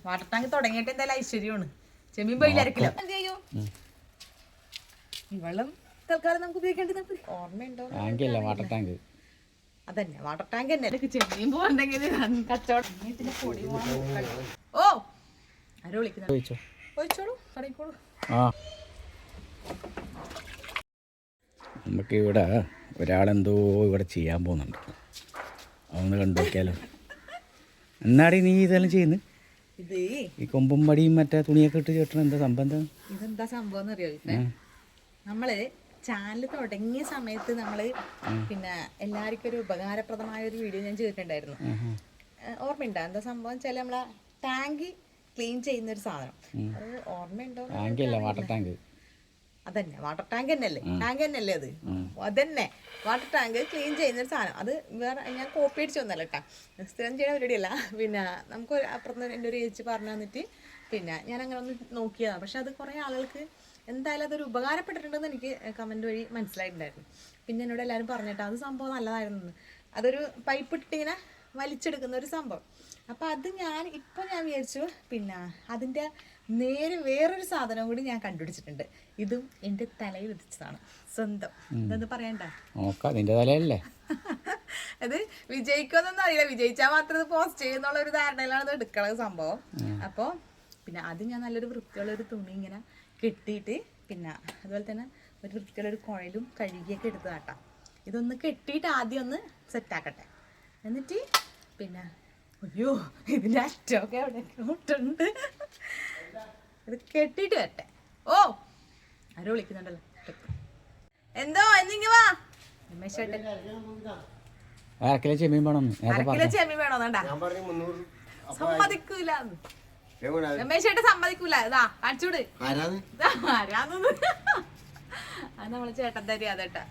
Water tank തുടങ്ങിയിട്ട് എന്തായാലും ഐശ്വര്യമാണ്. ചെമ്മീൻ പോയില്ലായിരിക്കില്ല. എന്ത് ചെയ്യൂ ഈ വെള്ളം തൽക്കാലം നമുക്ക് ഉപയോഗിക്കേണ്ടത് ഓർമ്മയുണ്ടോ? വാട്ടർ ടാങ്ക് അതന്നെ വാട്ടർ ടാങ്ക് തന്നെ. ചെമ്മീൻ പോകണ്ടെങ്കിൽ കച്ചവടം പൊടി ഓ ആരോ വിളിക്കുന്നു. ഒഴിച്ചോളൂ കടയിക്കോളൂ. നമുക്ക് ഇവിടെ ഒരാളെന്തോ ഇവിടെ ചെയ്യാൻ പോകുന്നുണ്ട്. അതൊന്ന് കണ്ടു നോക്കിയാലോ. എന്നാടി നീ ഇതെല്ലാം ചെയ്യുന്നു? ഇത് ഈ കൊമ്പും പടിയും മറ്റേ തുണിയൊക്കെ ഇട്ട് ചേട്ടൻ എന്താ സംബന്ധം? ഇതെന്താ സംഭവം എന്ന് അറിയോ? നമ്മള് ചാനൽ തുടങ്ങിയ സമയത്ത് നമ്മള് പിന്നെ എല്ലാവർക്കും ഒരു ഉപകാരപ്രദമായ ഒരു വീഡിയോ ഞാൻ ചെയ്തിട്ടുണ്ടായിരുന്നു. ഓർമ്മയുണ്ടോ എന്താ സംഭവം വെച്ചാൽ നമ്മളെ ടാങ്ക് ക്ലീൻ ചെയ്യുന്ന ഒരു സാധനം. അത് ഓർമ്മയുണ്ടോ? വാട്ടർ ടാങ്ക് അതന്നെ വാട്ടർ ടാങ്ക് തന്നെയല്ലേ? ടാങ്ക് തന്നെയല്ലേ അത്? അതന്നെ വാട്ടർ ടാങ്ക് ക്ലീൻ ചെയ്യുന്ന ഒരു സാധനം. അത് വേറെ ഞാൻ കോപ്പി അടിച്ച് വന്നല്ല കേട്ടോ, സ്ഥിരം ചെയ്യുന്ന പരിപാടിയല്ല. പിന്നെ നമുക്ക് അപ്പുറത്ത് എൻ്റെ ഒരു ചേച്ചി പറഞ്ഞു തന്നിട്ട് പിന്നെ ഞാൻ അങ്ങനെ ഒന്ന് നോക്കിയതാണ്. പക്ഷെ അത് കുറേ ആളുകൾക്ക് എന്തായാലും അതൊരു ഉപകാരപ്പെട്ടിട്ടുണ്ടെന്ന് എനിക്ക് കമൻറ്റ് വഴി മനസ്സിലായിട്ടുണ്ടായിരുന്നു. പിന്നെ എന്നോട് എല്ലാവരും പറഞ്ഞിട്ട് അത് സംഭവം നല്ലതായിരുന്നു. അതൊരു പൈപ്പ് ഇട്ടിങ്ങനെ വലിച്ചെടുക്കുന്ന ഒരു സംഭവം. അപ്പോൾ അത് ഞാൻ വിചാരിച്ചു പിന്നെ അതിൻ്റെ നേരെ വേറൊരു സാധനം കൂടി ഞാൻ കണ്ടുപിടിച്ചിട്ടുണ്ട്. ഇതും എൻ്റെ തലയിൽ ഉദിച്ചതാണ് സ്വന്തം. ഇതെന്ന് പറയണ്ട നിന്റെ തലയല്ലേ? അത് വിജയിക്കുമെന്നൊന്നും അറിയില്ല. വിജയിച്ചാൽ മാത്രം ഇത് പോസ്റ്റ് ചെയ്യുന്നുള്ള ഒരു ധാരണയിലാണ് ഇത് എടുക്കണത് സംഭവം. അപ്പോൾ പിന്നെ അത് ഞാൻ നല്ലൊരു വൃത്തിയുള്ളൊരു തുണി ഇങ്ങനെ കെട്ടിയിട്ട് പിന്നെ അതുപോലെ തന്നെ ഒരു വൃത്തിയുള്ളൊരു കുഴലും കഴുകിയൊക്കെ എടുത്തതാട്ടാം. ഇതൊന്ന് കെട്ടിയിട്ട് ആദ്യം ഒന്ന് സെറ്റാക്കട്ടെ. എന്നിട്ട് പിന്നെ അയ്യോ ഇതിൻ്റെ അറ്റമൊക്കെ അവിടെ ഉണ്ട്. ഇത് കെട്ടിയിട്ട് വരട്ടെ. ഓ ആരോ വിളിക്കുന്നുണ്ടല്ലോ. എന്തോ എന്നിങ്ങ വാ രമേശേട്ടൻ. ചെമ്മീൻ വേണോന്നാ സമ്മതിക്കൂല. രമേശേട്ടൻ സമ്മതിക്കൂല. ഇതാ കാണിച്ചൂട് ആരാന്ന്. അത് നമ്മളെ ചേട്ടൻ തരിക അതേട്ടാ.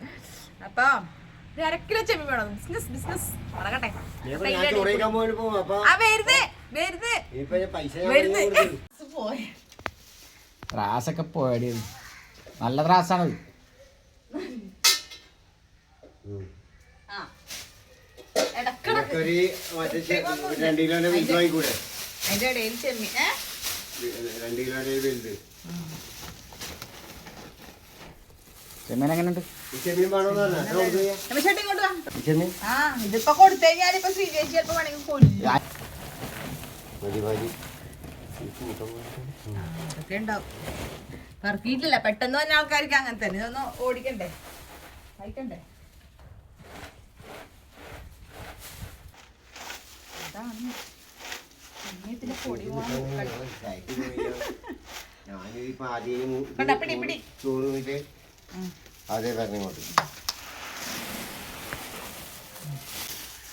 അപ്പൊ 1/2 കിലോ ചെമ്മീൻ വേണം. ബിസിനസ് നടക്കട്ടെ. ത്രാസൊക്കെ പോയടി, നല്ല ത്രാസാണത്. അതിന്റെ ഇടയിൽ ചെമ്മീൻ ചെമ്മീൻ എങ്ങനെയുണ്ട്? ഇതിപ്പോ കൊടുത്തു കഴിഞ്ഞാലിപ്പോ ശ്രീജേച്ചി ചിലപ്പോ വേണമെങ്കിൽ കൊല്ലും. അതൊക്കെ ഉണ്ടാവും. പറക്കിയിട്ടില്ല പെട്ടെന്ന് തന്നെ ആൾക്കാർക്ക് അങ്ങനെ തന്നെ. ഇതൊന്ന് ഓടിക്കണ്ടേ വായിക്കണ്ടേ. അതാണ് പൊടി പിടി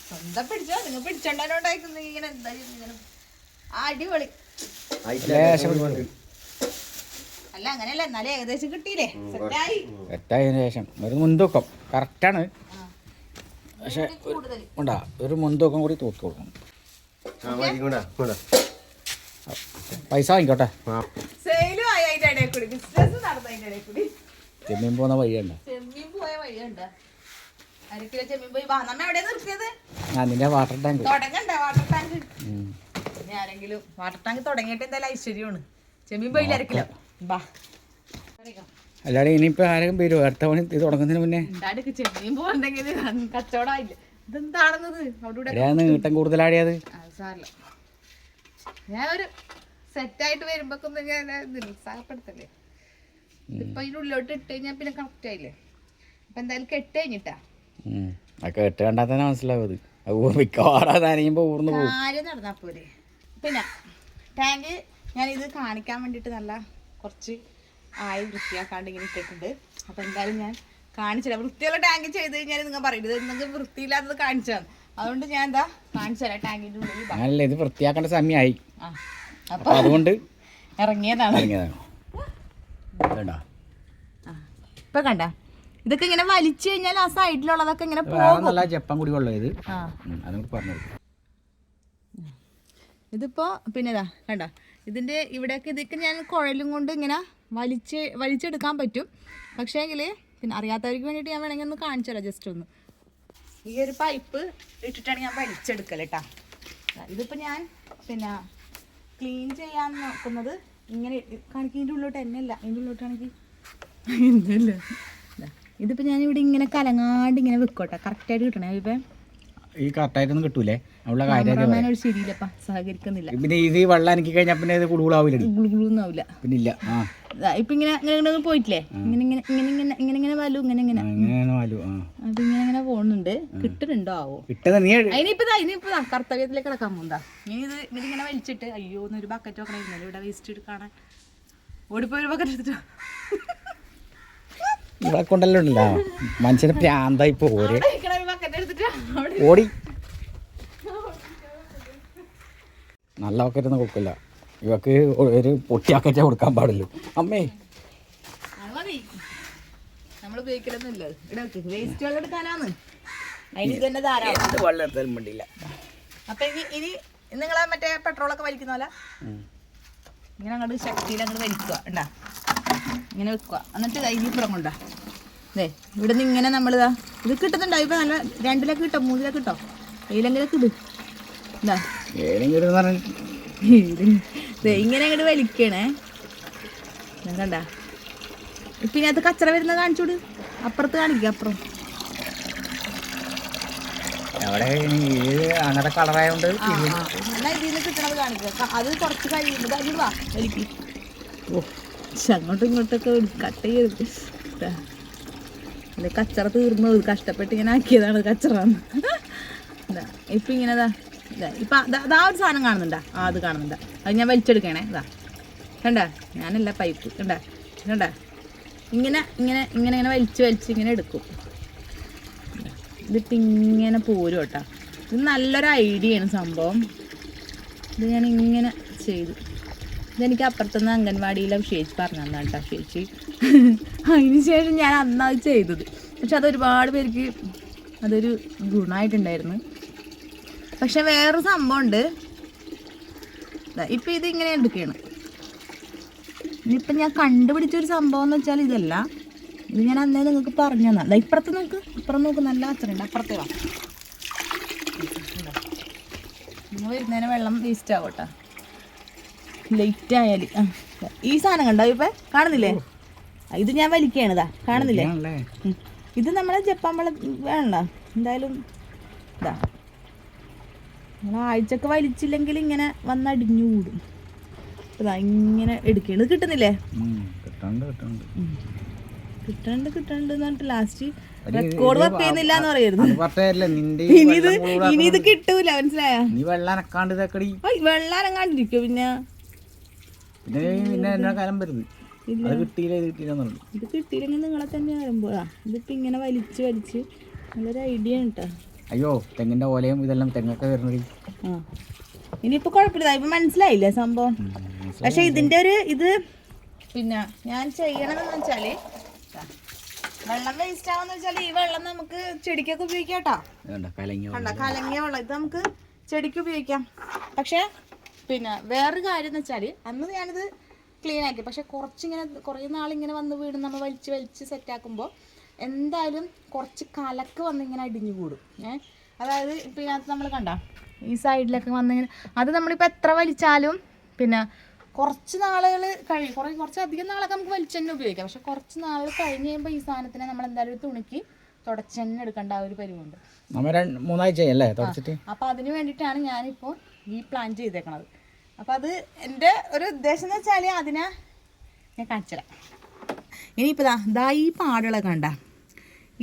സ്വന്തം പിടിച്ചോ. നിങ്ങൾ പിടിച്ചോണ്ടോണ്ടായിരിക്കും ഇങ്ങനെ എന്താ ഇങ്ങനെ അടിപൊളി. അല്ല അങ്ങനെയല്ല, എന്നാലും ഏകദേശം കിട്ടിയില്ലേ. സെറ്റായതിനു ശേഷം ഒരു മുൻതൂക്കം കറക്റ്റാണ്. പക്ഷെ ഉണ്ടാ ഒരു മുൻതൂക്കം കൂടി തൂക്കി കൊടുക്കണം. പൈസ വാങ്ങിക്കോട്ടെ. ചെമ്മീൻ പോകുന്ന വഴിയുണ്ട്. നിന്റെ വാട്ടർ ടാങ്ക് ആരെങ്കിലും വാട്ടർ ടാങ്ക് തുടങ്ങിയിട്ട് എന്തായാലും ഐശ്വര്യമാണ്. ചെമ്മീൻ പോയില്ലായിരിക്കില്ല. അല്ലാതെ ഇനിയിപ്പോ ആരെങ്കിലും വരുമോ അടുത്ത പണി ഇത് തുടങ്ങുന്നതിന് മുന്നേ? ചെമ്മീൻ പോകണ്ടെങ്കിൽ കച്ചവടമായില്ല. ഇതെന്താണെന്നത് നീട്ടം കൂടുതലാടിയത്. സാറില്ല, ഞാൻ ഒരു സെറ്റായിട്ട് വരുമ്പോഴൊക്കെ ഞാൻ നിരുത്സാഹപ്പെടുത്തല്ലേ. ഇപ്പൊ ഇതിനുള്ളിലോട്ട് ഇട്ട് കഴിഞ്ഞാൽ പിന്നെ കറക്റ്റ് ആയില്ലേ. അപ്പൊ എന്തായാലും കെട്ട് കഴിഞ്ഞിട്ടാ കെട്ട് കണ്ടാൽ തന്നെ മനസ്സിലാവും. കാര്യം നടന്നാ പോരെ. പിന്നെ ടാങ്ക് ഞാൻ ഇത് കാണിക്കാൻ വേണ്ടിയിട്ട് നല്ല കുറച്ച് ആയി വൃത്തിയാക്കാണ്ട് ഇങ്ങനെ ഇട്ടിട്ടുണ്ട്. അപ്പൊ എന്തായാലും ഞാൻ കാണിച്ചുതരാം. വൃത്തിയുള്ള ടാങ്ക് ചെയ്ത് കഴിഞ്ഞാൽ നിങ്ങൾ പറയുന്നത് നിങ്ങൾക്ക് വൃത്തിയില്ലാത്തത് കാണിച്ചാണ്. അതുകൊണ്ട് ഞാൻ എന്താ കാണിച്ചു തരാം. ടാങ്കിന്റെ ഉള്ളിൽ ഇത് വൃത്തിയാക്കേണ്ട സമയമായി. അപ്പൊ അതുകൊണ്ട് ഇറങ്ങിയതാണ്. ഇപ്പൊ കണ്ട ഇതൊക്കെ ഇങ്ങനെ വലിച്ചു കഴിഞ്ഞാൽ ആ സൈഡിലുള്ളതൊക്കെ ഇങ്ങനെ പോകും. ജപ്പാൻ കുടിവെള്ളം ഇത്. ഇതിപ്പോ പിന്നെതാ കണ്ട ഇതിന്റെ ഇവിടെയൊക്കെ ഇതൊക്കെ ഞാൻ കുഴലും കൊണ്ട് ഇങ്ങനെ വലിച്ചെടുക്കാൻ പറ്റും. പക്ഷേങ്കിൽ പിന്നെ അറിയാത്തവർക്ക് വേണ്ടിയിട്ട് ഞാൻ വേണമെങ്കിൽ ഒന്ന് കാണിച്ചു തരാം. ജസ്റ്റ് ഒന്ന് ഈ ഒരു പൈപ്പ് ഇട്ടിട്ടാണ് ഞാൻ വലിച്ചെടുക്കൽ കേട്ടോ. ഇതിപ്പോൾ ഞാൻ പിന്നെ ക്ലീൻ ചെയ്യാൻ നോക്കുന്നത് ഇങ്ങനെ കാണിക്കും. ഇതിൻ്റെ ഉള്ളിലോട്ട് തന്നെയല്ല, ഇതിൻ്റെ ഉള്ളിലോട്ട് കാണിക്കും. ഇതല്ല, ഇതിപ്പോൾ ഞാനിവിടെ ഇങ്ങനെ കലങ്ങാണ്ട് ഇങ്ങനെ വെക്കോട്ടെ, കറക്റ്റായിട്ട് കിട്ടണേ. ഇപ്പം ഈ കറക്റ്റായിട്ടൊന്നും കിട്ടൂലേ ഉള്ള കാര്യം ഒരു ശരിയില്ലപ്പാ, സഹകരിക്കുന്നില്ല. പിന്നെ ഇത് വെള്ളം എനിക്ക് കഴിഞ്ഞാൽ പിന്നെ ഇത് കുടുകൂടാവില്ല, ഗുളുഗുളൊന്നാവില്ല. പിന്നെ ഇല്ല. ഇപ്പൊ ഇങ്ങനെ ഇങ്ങനെ പോയിട്ടില്ലേ, ഇങ്ങനെ ഇങ്ങനെ ഇങ്ങനെ ഇങ്ങനെ ഇങ്ങനെ ഇങ്ങനെ വലു ഇങ്ങനെ ഇങ്ങനെ അപ്പൊ ഇങ്ങനെ ഇങ്ങനെ പോകുന്നുണ്ട്. കിട്ടുന്നുണ്ടോ ആവോ? ഇനിയിപ്പോ കർത്തവ്യത്തിലേക്ക് കിടക്കാൻ പോകുന്നതാ. ഇനി ഇതിങ്ങനെ വലിച്ചിട്ട് അയ്യോ എന്നൊരു ബക്കറ്റ് ഒക്കെ ഇരുന്നല്ലോ ഇവിടെ വേസ്റ്റ് എടുക്കാണ്. ഓടിപ്പോയി ഒരു ബക്കറ്റ് എടുത്തിട്ടോ ഇവിടെ കൊണ്ടല്ലോ ഉണ്ടല്ലോ മനുഷ്യന് പ്രാന്തായി പോരെ. ബക്കറ്റ് എടുത്തിട്ട് ഓടി നല്ല ബക്കറ്റൊന്നും കൊടുക്കില്ല ഇവക്ക്, ഒരു പൊട്ടിയാക്കറ്റേ കൊടുക്കാൻ പാടുള്ളൂ. അമ്മേ നമ്മൾ ഉപയോഗിക്കലൊന്നുമില്ല. വേസ്റ്റ് വെള്ളം എടുക്കാനാന്ന് അതിന് തന്നെ ധാരാളം വെള്ളം എടുത്താലും വേണ്ടിയില്ല. അപ്പൊ ഇനി നിങ്ങളെ മറ്റേ പെട്രോളൊക്കെ വലിക്കുന്ന പോലെ ഇങ്ങനെ അങ്ങോട്ട് ശക്തിയിൽ അങ്ങോട്ട് വലിക്കുക ഉണ്ടാ, ഇങ്ങനെ വെക്കുക. എന്നിട്ട് ഇനിപ്പുറം കൊണ്ടാ അതെ ഇവിടെ നിന്ന് ഇങ്ങനെ നമ്മളിതാ ഇത് കിട്ടുന്നുണ്ടോ? ഇപ്പൊ നല്ല 2 ലക്കം കിട്ടോ 3 ലക്കം കിട്ടോ, 7 ലക്കം ഇട് എന്താ ഇങ്ങനെ അങ്ങോട്ട് വലിക്കണേ. കണ്ടാ ഇപ്പൊ ഇതിനകത്ത് കച്ചറ വരുന്നത് കാണിച്ചോട്, അപ്പുറത്ത് കാണിക്കുക. അപ്പുറം അങ്ങനത്തെ കളറായോണ്ട് ഇതിൽ കിട്ടണത് കാണിക്കുക. അത് കുറച്ച് കഴിയുമ്പോൾ അത് വാ വലിക്കും. അങ്ങോട്ടും ഇങ്ങോട്ടൊക്കെ കട്ട് ചെയ്ത് അല്ലെ കച്ചറ തീർന്നു, കഷ്ടപ്പെട്ട് ഇങ്ങനെ ആക്കിയതാണ് കച്ചറ. ഇപ്പൊ ഇങ്ങനെതാ ഇപ്പൊ അതാ ഒരു സാധനം കാണുന്നുണ്ടാ, അത് കാണുന്നുണ്ടാ, അത് ഞാൻ വലിച്ചെടുക്കണേ. ഇതാ കണ്ടാ, ഞാനല്ല പൈപ്പ് കണ്ടാ കണ്ടാ, ഇങ്ങനെ ഇങ്ങനെ ഇങ്ങനെ ഇങ്ങനെ വലിച്ച് ഇങ്ങനെ എടുക്കും. ഇതിപ്പോൾ ഇങ്ങനെ പോരും കേട്ടോ. ഇത് നല്ലൊരു ഐഡിയയാണ് സംഭവം. ഇത് ഞാൻ ഇങ്ങനെ ചെയ്തു. ഇതെനിക്ക് അപ്പുറത്തുനിന്ന് അംഗൻവാടിയിലെ ചേച്ചി പറഞ്ഞു തന്നാണ് കേട്ടോ ചേച്ചി. അതിന് ശേഷം ഞാൻ അന്നത് ചെയ്തത്. പക്ഷെ അതൊരുപാട് പേർക്ക് അതൊരു ഗുണമായിട്ടുണ്ടായിരുന്നു. പക്ഷെ വേറൊരു സംഭവം ഉണ്ട്. ഇപ്പം ഇത് ഇങ്ങനെ എടുക്കുകയാണ്. ഇനിയിപ്പം ഞാൻ കണ്ടുപിടിച്ചൊരു സംഭവം എന്ന് വെച്ചാൽ ഇതല്ല, ഇത് ഞാൻ അന്നേ നിങ്ങൾക്ക് പറഞ്ഞു തന്നാ. ഇപ്പുറത്ത് നോക്ക്, ഇപ്പുറം നോക്ക്, നല്ല അച്ഛനുണ്ട്. അപ്പുറത്തെ വാ, നിങ്ങൾ വരുന്നതിന് വെള്ളം വേസ്റ്റ് ആവട്ടെ ലേറ്റ് ആയാൽ. ഈ സാധനം കണ്ടോ ഇപ്പം കാണുന്നില്ലേ? ഇത് ഞാൻ വലിക്കുകയാണിതാ, കാണുന്നില്ലേ? ഇത് നമ്മളെ ജപ്പാൻ വെള്ളം വേണ്ട എന്തായാലും. ഇതാ നമ്മൾ ആഴ്ചക്ക് വലിച്ചില്ലെങ്കിൽ ഇങ്ങനെ വന്നടിഞ്ഞു കൂടും. ഇതാ ഇങ്ങനെ എടുക്കുകയാണ്. ഇത് കിട്ടുന്നില്ലേ? കിട്ടണ്ട് എന്നിട്ട് ലാസ്റ്റ് റെക്കോർഡ് വർക്ക് ചെയ്യുന്നില്ല എന്ന് പറയുന്നത്. ഇനി ഇത് കിട്ടൂല, മനസ്സിലായോ? വെള്ളം അനങ്ങാണ്ടിരിക്കോ പിന്നെ ഇത് കിട്ടിയില്ലെങ്കിൽ നിങ്ങളെ തന്നെ വരുമ്പോഴാ. ഇതിപ്പോ ഇങ്ങനെ വലിച്ച് നല്ലൊരു ഐഡിയ കേട്ടോ. അയ്യോ തെങ്ങിന്റെ ഓലയും ഇതെല്ലാം തെങ്ങൊക്കെ വരുന്നത്. ഇനിയിപ്പോ കുഴപ്പമില്ല, ഇപ്പൊ മനസ്സിലായില്ലേ സംഭവം. പക്ഷെ ഇതിന്റെ ഒരു ഇത് പിന്നെ ഞാൻ ചെയ്യണമെന്ന് വെച്ചാല് വെള്ളം വേസ്റ്റ് ആവാന്ന് വെച്ചാൽ ഈ വെള്ളം നമുക്ക് ചെടിക്കൊക്കെ ഉപയോഗിക്കാം കേട്ടോ. കലങ്ങിയ വെള്ളം ഇത് നമുക്ക് ചെടിക്ക് ഉപയോഗിക്കാം. പക്ഷെ പിന്നെ വേറൊരു കാര്യം എന്ന് വെച്ചാൽ അന്ന് ഞാനിത് ക്ലീൻ ആക്കി. പക്ഷെ കുറേ നാളിങ്ങനെ വന്ന് വീട് നമ്മൾ വലിച്ച് സെറ്റാക്കുമ്പോൾ എന്തായാലും കുറച്ച് കലക്ക് വന്നിങ്ങനെ അടിഞ്ഞു കൂടും. അതായത് ഇപ്പം ഇതിനകത്ത് നമ്മൾ കണ്ട ഈ സൈഡിലൊക്കെ വന്നിങ്ങനെ അത് നമ്മളിപ്പോൾ എത്ര വലിച്ചാലും പിന്നെ കുറച്ച് നാളുകൾ കഴിയും. കുറച്ചധികം നാളൊക്കെ നമുക്ക് വലിച്ചു തന്നെ ഉപയോഗിക്കാം. പക്ഷെ കുറച്ച് നാളുകൾ കഴിഞ്ഞ് കഴിയുമ്പോൾ ഈ സാധനത്തിനെ നമ്മൾ എന്തായാലും ഒരു തുണിക്ക് തുടച്ച് തന്നെ എടുക്കേണ്ട ആ ഒരു പരിവുണ്ട്. അപ്പോൾ അതിന് വേണ്ടിയിട്ടാണ് ഞാനിപ്പോൾ ഈ പ്ലാൻ ചെയ്തേക്കണത്. അപ്പോൾ അത് എൻ്റെ ഒരു ഉദ്ദേശം എന്ന് വെച്ചാൽ അതിനെ ഞാൻ കാണിച്ചുതരാം. ഇനിയിപ്പോൾ ദാ ഈ പാടുകളൊക്കെ കണ്ട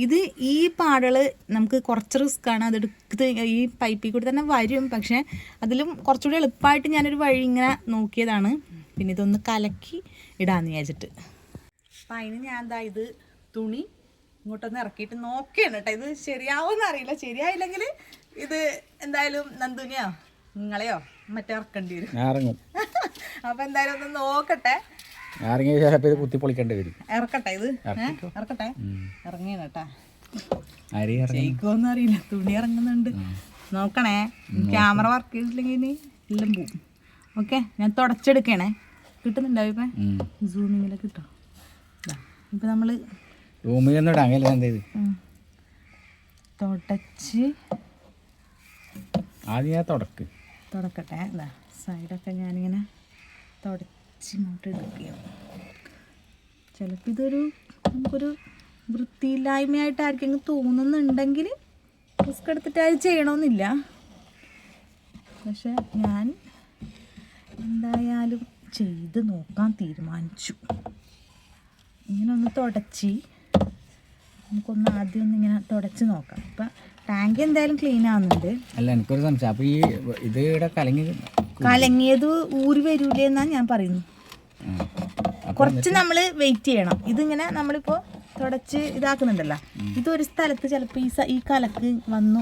ഇത് ഈ പാടുകൾ നമുക്ക് കുറച്ച് റിസ്ക്കാണ്. അതെടുത്ത് ഈ പൈപ്പിൽ കൂടി തന്നെ വരും. പക്ഷേ അതിലും കുറച്ചുകൂടി എളുപ്പമായിട്ട് ഞാനൊരു വഴി ഇങ്ങനെ നോക്കിയതാണ്. പിന്നെ ഇതൊന്ന് കലക്കി ഇടാമെന്ന് വിചാരിച്ചിട്ട്. അപ്പം അതിന് ഞാൻ ഇത് തുണി ഇങ്ങോട്ടൊന്ന് ഇറക്കിയിട്ട് നോക്കിയാണ് കേട്ടോ. ഇത് ശരിയാവുമെന്ന് അറിയില്ല. ശരിയായില്ലെങ്കിൽ ഇത് എന്തായാലും നന്ദുനെയോ നിങ്ങളെയോ മറ്റേ ഇറക്കേണ്ടി വരും. അപ്പം എന്തായാലും ഒന്ന് നോക്കട്ടെ. ഇറക്കട്ടെ ഇത് ഇറക്കട്ടെ. ഇറങ്ങിയാണ് കേട്ടാ. ജയിക്കുമോന്നും അറിയില്ല. തുണി ഇറങ്ങുന്നുണ്ട്. നോക്കണേ, ക്യാമറ വർക്ക് ചെയ്തില്ലെങ്കിൽ ഇനി എല്ലാം പോവും. ഓക്കെ, ഞാൻ തുടച്ചെടുക്കണേ. കിട്ടുന്നുണ്ടോ ഇപ്പം? സൂമിങ്ങിൽ കിട്ടും. ഇപ്പം നമ്മൾ തുടച്ച് തുടക്കട്ടെ. സൈഡൊക്കെ ഞാനിങ്ങനെ തുടച്ചിങ്ങോട്ട് എടുക്കുകയാണ്. ചിലപ്പോൾ ഇതൊരു നമുക്കൊരു വൃത്തിയില്ലായ്മയായിട്ട് ആർക്കെങ്കിലും തോന്നുന്നുണ്ടെങ്കിൽ റിസ്ക് എടുത്തിട്ട് അത് ചെയ്യണമെന്നില്ല. പക്ഷെ ഞാൻ എന്തായാലും ചെയ്ത് നോക്കാൻ തീരുമാനിച്ചു. ഇങ്ങനെ ഒന്ന് തുടച്ച് നമുക്കൊന്ന് ആദ്യം ഒന്ന് ഇങ്ങനെ തുടച്ച് നോക്കാം. ഇപ്പം ടാങ്ക് എന്തായാലും ക്ലീൻ ആവുന്നുണ്ട്. അല്ല എനിക്കൊരു സംശയം, അപ്പോൾ ഈ ഇത് ഇവിടെ കലങ്ങിയത് ഊരി വരൂലേ എന്നാണ് ഞാൻ പറയുന്നത്. കുറച്ച് നമ്മൾ വെയിറ്റ് ചെയ്യണം. ഇതിങ്ങനെ നമ്മളിപ്പോൾ തുടച്ച് ഇതാക്കുന്നുണ്ടല്ലോ, ഇതൊരു സ്ഥലത്ത് ചിലപ്പോൾ ഈ കലക്ക് വന്ന്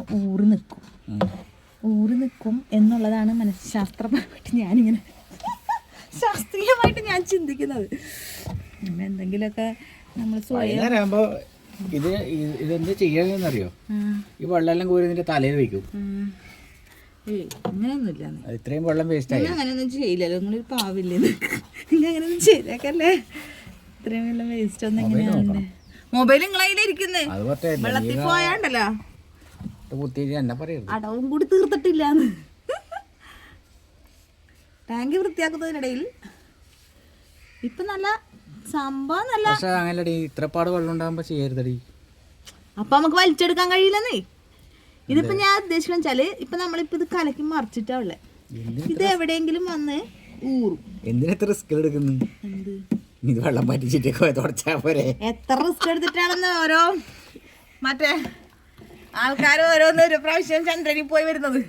ഊറി നിൽക്കും എന്നുള്ളതാണ് മനഃശാസ്ത്രപരമായിട്ട് ഞാനിങ്ങനെ ശാസ്ത്രീയമായിട്ട് ഞാൻ ചിന്തിക്കുന്നത്. അങ്ങനെ എന്തെങ്കിലുമൊക്കെ നമ്മൾ സ്വയം ഇതെന്ത് ചെയ്യാന്നറിയോ, ഈ വെള്ളമെല്ലാം കോരി ഇതിന്റെ തലയിൽ വെക്കും. അങ്ങനെയൊന്നുമില്ല, ഇത്രയും വെള്ളം വേസ്റ്റ് ആയി. അങ്ങനെയൊന്നും ചെയ്യില്ലല്ലോ, നിങ്ങളൊരു പാവില്ലേ, നിങ്ങൾ അങ്ങനെയൊന്നും ചെയ്തേക്കല്ലേ. ഇത്രയും വെള്ളം വേസ്റ്റ് ഒന്നും എങ്ങനെയാണ്. മൊബൈൽ നിങ്ങളതിലിരിക്കുന്നേ വെള്ളത്തിൽ പോയാണ്ടല്ലോ, അടവും കൂടി തീർത്തിട്ടില്ലാന്ന്. ടാങ്ക് വൃത്തിയാക്കുന്നതിനിടയിൽ ഇപ്പൊ നല്ല സംഭവം നല്ല ഇത്രപ്പാട് വെള്ളം ഉണ്ടാകുമ്പോ ചെയ്യരുതടി. അപ്പൊ നമുക്ക് വലിച്ചെടുക്കാൻ കഴിയില്ലെന്നേ. ഇതിപ്പോ ഞാൻ ഉദ്ദേശിക്കുന്ന വെച്ചാല് ഇപ്പൊ നമ്മളിപ്പോ ഇത് കലക്കി മറിച്ചിട്ടാ ഉള്ളേ, ഇത് എവിടെയെങ്കിലും വന്ന് ഊറും. എന്തിനാ റിസ്ക് എടുക്കുന്നു? ഇത് വെള്ളം പറ്റിച്ചിട്ട് തുടച്ചാ പോരെ. എത്ര റിസ്ക് എടുത്തിട്ടാണെന്ന് ഓരോ മറ്റേ ആൾക്കാർ ഓരോന്നൊരു പ്രാവശ്യം ചന്ദ്രനിൽ പോയി വരുന്നത്.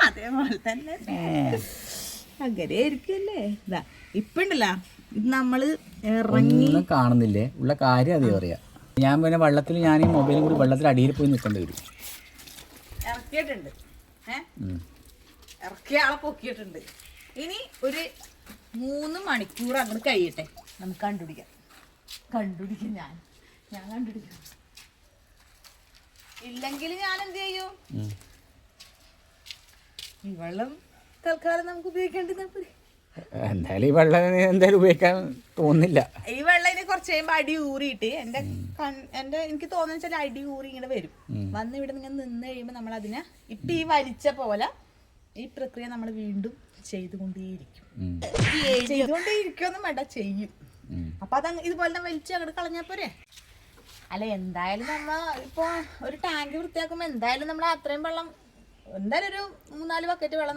അതേപോലെ തന്നെ അങ്ങനെ ആയിരിക്കല്ലേ. ഇതാ ഇപ്പൊ ഉണ്ടല്ലോ, ഇത് നമ്മള് ഇറങ്ങി കാണുന്നില്ലേ ഉള്ള കാര്യം അതേ പറയാ. ഞാൻ പിന്നെ വെള്ളത്തിൽ ഞാൻ ഈ മൊബൈലും കൂടി വെള്ളത്തിൽ അടിയിൽ പോയി നിൽക്കേണ്ടി വരും. ഇറക്കിയിട്ടുണ്ട്, ഇറക്കിയ ആളെ പൊക്കിയിട്ടുണ്ട്. ഇനി ഒരു 3 മണിക്കൂർ അങ്ങോട്ട് കഴിയട്ടെ, നമുക്ക് കണ്ടുപിടിക്കാം. ഞാൻ കണ്ടുപിടിക്കാം. ഇല്ലെങ്കിൽ ഞാൻ എന്ത് ചെയ്യും, ഈ വെള്ളം തൽക്കാലം നമുക്ക് ഉപയോഗിക്കേണ്ടത്. എന്തായാലും ഈ വെള്ളം എന്തായാലും ഉപയോഗിക്കാൻ തോന്നുന്നില്ല. ഈ വെള്ളം ഇനി കുറച്ച് കഴിയുമ്പോൾ അടി ഊറിയിട്ട് എന്റെ എനിക്ക് തോന്നുന്ന വെച്ചാൽ അടി ഊറി ഇങ്ങനെ വരും. വന്ന് ഇവിടെ നിന്ന് കഴിയുമ്പോൾ നമ്മൾ അതിനെ ഇപ്പൊ ഈ വലിച്ച പോലെ ഈ പ്രക്രിയ നമ്മൾ വീണ്ടും ചെയ്തുകൊണ്ടേയിരിക്കും. ചെയ്തുകൊണ്ടേയിരിക്കുമെന്നും വേണ്ട, ചെയ്യും. അപ്പൊ അത് ഇതുപോലെ തന്നെ വലിച്ച് അങ്ങോട്ട് കളഞ്ഞാ പോരെ. അല്ല എന്തായാലും നമ്മ ഇപ്പൊ ഒരു ടാങ്ക് വൃത്തിയാക്കുമ്പോ എന്തായാലും നമ്മൾ അത്രയും വെള്ളം എന്തായാലും ഒരു 3-4 ബക്കറ്റ് വെള്ളം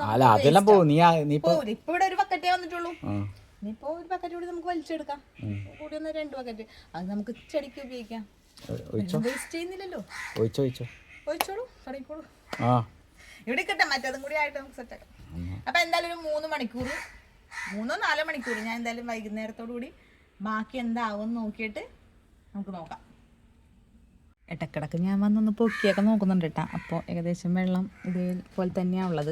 ഇപ്പൊ ഇവിടെ ഒരു ബക്കറ്റേ വന്നിട്ടുള്ളൂ. ഇനിയിപ്പോ ഒരു ബക്കറ്റ് കൂടി നമുക്ക് വലിച്ചെടുക്കാം, കൂടി ഒന്ന് 2 ബക്കറ്റ്. അത് നമുക്ക് ചെടിക്ക് ഉപയോഗിക്കാം. വേസ്റ്റ് ചെയ്യുന്നില്ലല്ലോ. ഒഴിച്ചോളൂ, കടയിക്കോളൂ. ഇവിടെ കിട്ടാം, മറ്റേതും കൂടി ആയിട്ട് നമുക്ക് സെറ്റാക്കാം. അപ്പൊ എന്തായാലും ഒരു 3 മണിക്കൂർ 3-4 മണിക്കൂർ ഞാൻ എന്തായാലും വൈകുന്നേരത്തോടു കൂടി ബാക്കി എന്താവും നോക്കിയിട്ട് നമുക്ക് നോക്കാം. ഇടക്കിടക്ക് ഞാൻ വന്നൊന്ന് പൊക്കിയൊക്കെ നോക്കുന്നുണ്ട് കേട്ടോ. അപ്പോൾ ഏകദേശം വെള്ളം ഇതേപോലെ തന്നെയാണ് ഉള്ളത്.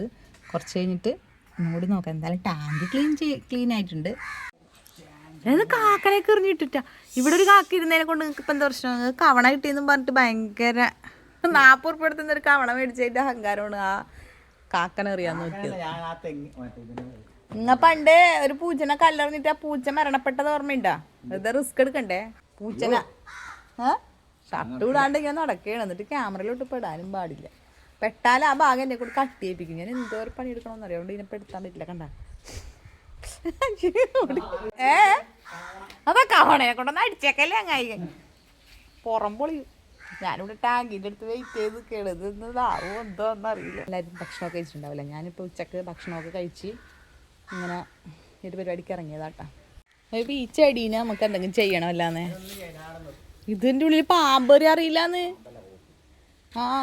കുറച്ച് കഴിഞ്ഞിട്ട് ഒന്നുകൂടി നോക്കാം. എന്തായാലും ടാങ്ക് ക്ലീൻ ആയിട്ടുണ്ട്. അത് കാക്കനൊക്കെ എറിഞ്ഞിട്ടിട്ടാ. ഇവിടെ ഒരു കാക്ക ഇരുന്നതിനെ കൊണ്ട് നിങ്ങൾക്ക് ഇപ്പം എന്താ പ്രശ്നം? കവണ കിട്ടിയെന്നും പറഞ്ഞിട്ട് ഭയങ്കര 40 ഉറുപ്പിക എടുത്തുന്ന ഒരു കവണ മേടിച്ചതിൻ്റെ അഹങ്കാരമാണ് ആ കാക്കനെറിയാൻ നോക്കിയത്. നിങ്ങൾ പണ്ട് ഒരു പൂച്ചനെ കല്ലെറിഞ്ഞിട്ട് ആ പൂച്ച മരണപ്പെട്ടത് ഓർമ്മയുണ്ടാ? വെറുതെ റിസ്ക് എടുക്കണ്ടേ പൂച്ചന. ഷർട്ട് വിടാണ്ട് ഇങ്ങനെ നടക്കുകയാണ്. എന്നിട്ട് ക്യാമറയിലോട്ട് പെടാനും പാടില്ല. പെട്ടാൽ ആ ഭാഗം എന്നെ കൂടെ കട്ട് ചെയ്യിപ്പിക്കും. ഞാൻ എന്തോരം പണി എടുക്കണമെന്ന് അറിയാം, ഇതിനെ പെടുത്താൻ പറ്റില്ല. കണ്ട അതൊക്കെ ആവണേനെ കൊണ്ടൊന്ന് അടിച്ചേക്കല്ലേ അങ്ങായി പുറം പൊളിയും. ഞാനിവിടെ ടാങ്കിൻ്റെ അടുത്ത് വെയിറ്റ് ചെയ്ത് കേടുന്നതാവോ എന്തോ എന്നറിയില്ല. എല്ലാവരും ഭക്ഷണമൊക്കെ കഴിച്ചിട്ടുണ്ടാവില്ല. ഞാനിപ്പോൾ ഉച്ചക്ക് ഭക്ഷണമൊക്കെ കഴിച്ച് ഇങ്ങനെ ഒരു പരിപാടിക്ക് ഇറങ്ങിയതാട്ടാ. അപ്പോൾ ഈ ചെടീനെ നമുക്ക് എന്തെങ്കിലും ചെയ്യണമല്ലാന്നേ. ഇതിൻ്റെ ഉള്ളിൽ പാമ്പൊരു അറിയില്ലാന്ന്.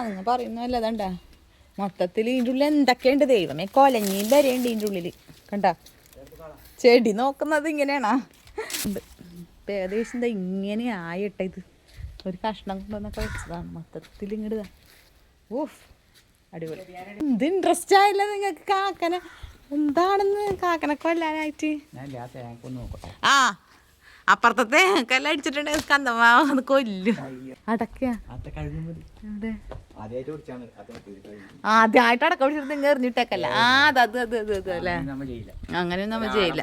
നിങ്ങൾ പറയുന്നല്ല. അതണ്ട മൊത്തത്തിൽ ഇതിൻ്റെ ഉള്ളിൽ എന്തൊക്കെയുണ്ട് ദൈവമേ, കൊലഞ്ഞിയും വരെയുണ്ട് ഇതിൻ്റെ ഉള്ളിൽ. കണ്ട ചെടി നോക്കുന്നത് ഇങ്ങനെയാണോ? ഇപ്പം ഏകദേശം എന്താ ഇങ്ങനെ ആയിട്ട. ഇത് ഒരു കഷ്ണം കൊണ്ടൊന്നൊക്കെ വെച്ചതാണ്. മൊത്തത്തിൽ ഇങ്ങോട്ട് ഓഫ് അടിപൊളി. എന്ത് ഇൻട്രസ്റ്റ് ആയില്ല നിങ്ങൾക്ക് കാക്കനെ എന്താണെന്ന്, കാക്കനെ കൊല്ലാനായിട്ട്. ആ അപ്പുറത്തെ കല്ല അടിച്ചിട്ടുണ്ടെങ്കിൽ കന്തമാ അത് കൊല്ലും. അടക്കയാ ആദ്യമായിട്ട് അടക്ക പിടിച്ചിട്ട് നിങ്ങൾ എറിഞ്ഞിട്ടേക്കല്ല. അത് അല്ലേ, അങ്ങനെയൊന്നും നമ്മൾ ചെയ്യില്ല.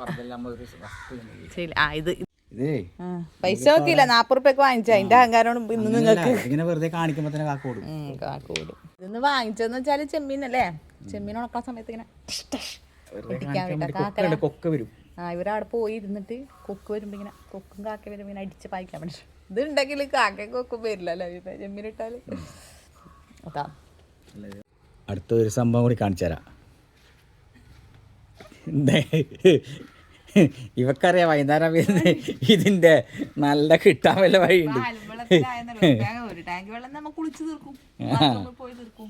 ഇത് പൈസ നോക്കിയില്ല, 40 ഉറുപ്പിക വാങ്ങിച്ച അതിന്റെ അഹങ്കാരം ഇന്ന് നിങ്ങൾക്ക് കാക്കോടും. ഇന്ന് വാങ്ങിച്ചതെന്ന് വെച്ചാല് ചെമ്മീനല്ലേ. ചെമ്മീൻ ഉണക്കാൻ സമയത്ത് ഇങ്ങനെ കൊക്ക വരും. ഇവരവിടെ പോയി ഇരുന്നിട്ട് കൊക്ക് വരുമ്പോ ഇങ്ങനെ കൊക്കും കാക്ക വരുമ്പോ ഇങ്ങനെ അടിച്ച് പായിക്കാൻ പറ്റും. ഇത് ഉണ്ടെങ്കിൽ കാക്ക കൊക്കും വരില്ലല്ലോ ചെമ്മീനിട്ടാല്. അതാ അടുത്തൊരു സംഭവം കൂടി കാണിച്ചു തരാം. ഇവക്കറിയാം വൈകുന്നേരം വരുന്നത് ഇതിന്റെ നല്ല കിട്ടാൻ വല്ല വഴിയുണ്ട്. ഒരു ടാങ്ക് വെള്ളം നമ്മൾ കുളിച്ച് തീർക്കും, പോയി തീർക്കും.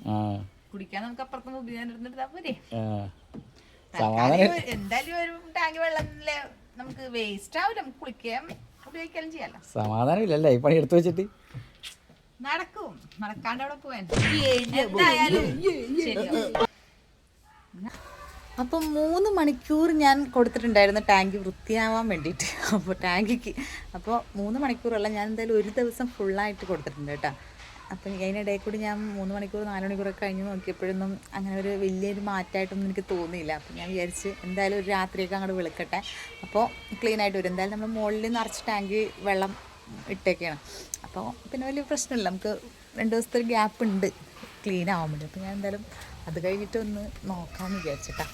കുടിക്കാൻ നമുക്ക് അപ്പുറത്ത് ഉപയോഗിക്കാൻ പോരെ. എന്തായാലും ഒരു ടാങ്ക് വെള്ളം നമുക്ക് വേസ്റ്റ് ആവില്ല, നമുക്ക് കുളിക്കാൻ ഉപയോഗിക്കാനും ചെയ്യാലോ. സമാധാനം ഇല്ലല്ലേ ഈ പണി എടുത്തു വെച്ചിട്ട്. നടക്കും, നടക്കാണ്ട് അവിടെ പോവാൻ എന്തായാലും ശരിയാവും. അപ്പം 3 മണിക്കൂർ ഞാൻ കൊടുത്തിട്ടുണ്ടായിരുന്നു ടാങ്ക് വൃത്തിയാവാൻ വേണ്ടിയിട്ട്. അപ്പോൾ ടാങ്കിക്ക് അപ്പോൾ 3 മണിക്കൂറല്ല, ഞാൻ എന്തായാലും ഒരു ദിവസം ഫുള്ളായിട്ട് കൊടുത്തിട്ടുണ്ട് കേട്ടോ. അപ്പം അതിനിടയിൽ കൂടി ഞാൻ 3 മണിക്കൂർ 4 മണിക്കൂറൊക്കെ കഴിഞ്ഞ് നോക്കിയപ്പോഴൊന്നും അങ്ങനെ ഒരു വലിയൊരു മാറ്റമായിട്ടൊന്നും എനിക്ക് തോന്നിയില്ല. അപ്പം ഞാൻ വിചാരിച്ച് എന്തായാലും ഒരു രാത്രിയൊക്കെ അങ്ങോട്ട് വിളിക്കട്ടെ, അപ്പോൾ ക്ലീനായിട്ട് വരും. എന്തായാലും നമ്മൾ മുകളിൽ നിറച്ച് ടാങ്ക് വെള്ളം ഇട്ടേക്കാണ്. അപ്പോൾ പിന്നെ വലിയ പ്രശ്നമില്ല, നമുക്ക് 2 ദിവസത്തെ ഒരു ഗ്യാപ്പ് ഉണ്ട് ക്ലീൻ ആവാൻ വേണ്ടി. അപ്പോൾ ഞാൻ എന്തായാലും അത് കഴിഞ്ഞിട്ട് ഒന്ന് നോക്കാമെന്ന് വിചാരിച്ചിട്ടാ.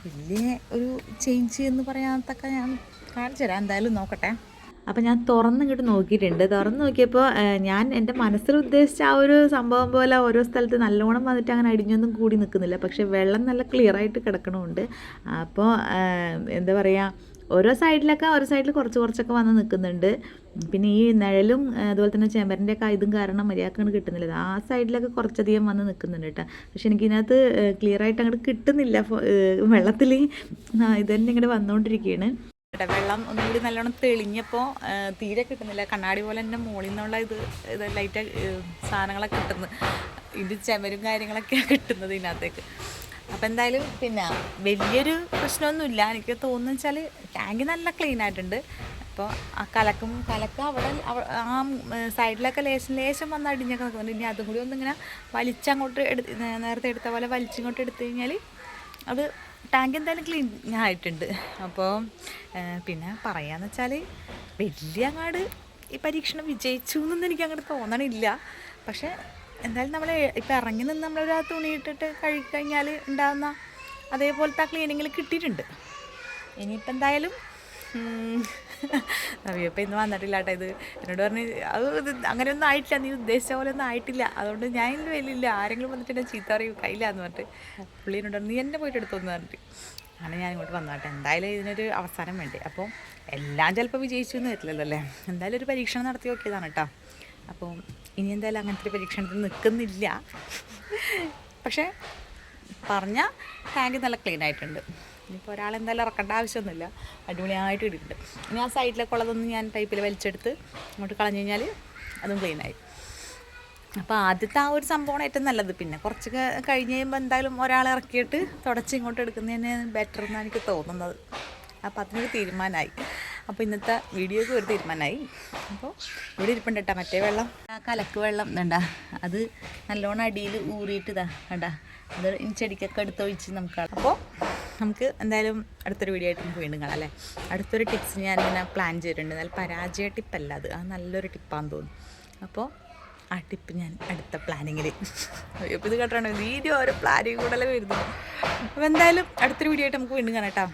വലിയ ഒരു ചേഞ്ച് എന്ന് പറയാത്തൊക്കെ ഞാൻ കാണിച്ചു തരാം, എന്തായാലും നോക്കട്ടെ. അപ്പം ഞാൻ തുറന്നിങ്ങോട്ട് നോക്കിയിട്ടുണ്ട്. തുറന്ന് നോക്കിയപ്പോൾ ഞാൻ എൻ്റെ മനസ്സിൽ ഉദ്ദേശിച്ച ആ ഒരു സംഭവം പോലെ ഓരോ സ്ഥലത്ത് നല്ലോണം വന്നിട്ട് അങ്ങനെ അടിഞ്ഞൊന്നും കൂടി നിൽക്കുന്നില്ല. പക്ഷേ വെള്ളം നല്ല ക്ലിയറായിട്ട് കിടക്കണമുണ്ട്. അപ്പോൾ എന്താ പറയുക, ഓരോ സൈഡിൽ കുറച്ചൊക്കെ വന്ന് നിൽക്കുന്നുണ്ട്. പിന്നെ ഈ നിഴലും അതുപോലെ തന്നെ ചെമ്പരൻ്റെ ഒക്കെ ഇതും കാരണം മര്യാദക്കാണ് കിട്ടുന്നില്ല. ആ സൈഡിലൊക്കെ കുറച്ചധികം വന്ന് നിൽക്കുന്നുണ്ട് കേട്ടോ. പക്ഷെ എനിക്കിതിനകത്ത് ക്ലിയറായിട്ട് അങ്ങോട്ട് കിട്ടുന്നില്ല. വെള്ളത്തിൽ ഇത് തന്നെ ഇങ്ങോട്ട് വന്നുകൊണ്ടിരിക്കുകയാണ്. വെള്ളം ഒന്നുകൂടി നല്ലോണം തെളിഞ്ഞപ്പോൾ തീരെ കിട്ടുന്നില്ല. കണ്ണാടി പോലെ തന്നെ മുകളിൽ നിന്നുള്ള ഇത് ലൈറ്റ് സാധനങ്ങളൊക്കെ കിട്ടുന്നത്, ഇത് ചെമരും കാര്യങ്ങളൊക്കെയാണ് കിട്ടുന്നത് ഇതിനകത്തേക്ക്. അപ്പോൾ എന്തായാലും പിന്നെ വലിയൊരു പ്രശ്നമൊന്നുമില്ല എനിക്ക് തോന്നുന്നു. വെച്ചാൽ ടാങ്ക് നല്ല ക്ലീൻ ആയിട്ടുണ്ട്. അപ്പോൾ ആ കലക്ക അവിടെ ആ സൈഡിലൊക്കെ ലേശം വന്ന് അടിഞ്ഞൊക്കെ നിൽക്കുന്നുണ്ട്. ഇനി അതും കൂടി ഒന്നിങ്ങനെ വലിച്ചങ്ങോട്ട് നേരത്തെ എടുത്ത പോലെ വലിച്ചിങ്ങോട്ട് എടുത്തു കഴിഞ്ഞാൽ അത് ടാങ്ക് എന്തായാലും ക്ലീൻ ആയിട്ടുണ്ട്. അപ്പോൾ പിന്നെ പറയാന്ന് വെച്ചാൽ വലിയ അങ്ങാട് ഈ പരീക്ഷണം വിജയിച്ചു എന്നൊന്നും എനിക്ക് അങ്ങോട്ട് തോന്നണില്ല. പക്ഷേ എന്തായാലും നമ്മൾ ഇപ്പം ഇറങ്ങി നിന്ന് നമ്മളൊരു തുണി ഇട്ടിട്ട് കഴുകിക്കഴിഞ്ഞാൽ ഉണ്ടാകുന്ന അതേപോലത്തെ ആ ക്ലീനിങ്ങിൽ കിട്ടിയിട്ടുണ്ട്. ഇനിയിപ്പോൾ എന്തായാലും നവിയപ്പം ഇന്ന് വന്നിട്ടില്ല കേട്ടോ. ഇത് എന്നോട് പറഞ്ഞ് അത് അങ്ങനെയൊന്നും ആയിട്ടില്ല, നീ ഉദ്ദേശിച്ച പോലെ ഒന്നും ആയിട്ടില്ല, അതുകൊണ്ട് ഞാൻ ഇന്ന് വലിയില്ല, ആരെങ്കിലും വന്നിട്ട് എന്നെ ചീത്ത പറയും കയ്യില്ല എന്ന് പറഞ്ഞിട്ട് പുള്ളിനോട് നീ എന്നെ പോയിട്ട് എടുത്തോന്ന് പറഞ്ഞിട്ട് അങ്ങനെ ഞാൻ ഇങ്ങോട്ട് വന്നോട്ടെ. എന്തായാലും ഇതിനൊരു അവസാനം വേണ്ടേ. അപ്പോൾ എല്ലാം ചിലപ്പോൾ വിജയിച്ചു എന്ന് വരില്ലല്ലോ അല്ലേ. എന്തായാലും ഒരു പരീക്ഷണം നടത്തി നോക്കിയതാണ് കേട്ടോ. അപ്പോൾ ഇനി എന്തായാലും അങ്ങനത്തെ ഒരു പരീക്ഷണത്തിൽ നിൽക്കുന്നില്ല. പക്ഷേ പറഞ്ഞ ടാങ്ക് നല്ല ക്ലീൻ ആയിട്ടുണ്ട്. ഇനിയിപ്പോൾ ഒരാളെന്തായാലും ഇറക്കേണ്ട ആവശ്യമൊന്നുമില്ല, അടിപൊളിയായിട്ട് ഇട്ടിട്ടുണ്ട്. ഇനി ആ സൈഡിലൊക്കെ ഉള്ളതൊന്നും ഞാൻ പൈപ്പിൽ വലിച്ചെടുത്ത് ഇങ്ങോട്ട് കളഞ്ഞു കഴിഞ്ഞാൽ അതും ക്ലീനായി. അപ്പോൾ ആദ്യത്തെ ആ ഒരു സംഭവമാണ് ഏറ്റവും നല്ലത്. പിന്നെ കുറച്ച് കഴിഞ്ഞ് കഴിയുമ്പോൾ എന്തായാലും ഒരാളെ ഇറക്കിയിട്ട് തുടച്ച് ഇങ്ങോട്ട് എടുക്കുന്നതിന് ബെറ്റർ എന്നാണ് എനിക്ക് തോന്നുന്നത്. അപ്പോൾ അതിനൊരു തീരുമാനമായി. അപ്പോൾ ഇന്നത്തെ വീഡിയോക്ക് ഒരു തീരുമാനമായി. അപ്പോൾ ഇവിടെ ഇരിപ്പുണ്ട് കേട്ടോ മറ്റേ വെള്ളം, കലക്ക് വെള്ളം വേണ്ട, അത് നല്ലോണം അടിയിൽ ഊറിയിട്ട് ഇതാ വേണ്ട, അത് ചെടിക്കൊക്കെ എടുത്തൊഴിച്ച് നമുക്ക്. അപ്പോൾ നമുക്ക് എന്തായാലും അടുത്തൊരു വീഡിയോ ആയിട്ട് നമുക്ക് വീണ്ടും കാണാം അല്ലേ. അടുത്തൊരു ടിപ്സ് ഞാനിങ്ങനെ പ്ലാൻ ചെയ്തിട്ടുണ്ട്. നല്ല പരാജയ ടിപ്പല്ല അത് നല്ലൊരു ടിപ്പാന്ന് തോന്നുന്നു. അപ്പോൾ ആ ടിപ്പ് ഞാൻ അടുത്ത പ്ലാനിങ്ങിൽ. അപ്പോൾ ഇത് കേട്ടോ വീഡിയോ ഓരോ പ്ലാനിങ് കൂടെ വരുന്നു. അപ്പോൾ എന്തായാലും അടുത്തൊരു വീഡിയോ ആയിട്ട് നമുക്ക് വീണ്ടും കാണാം കേട്ടോ.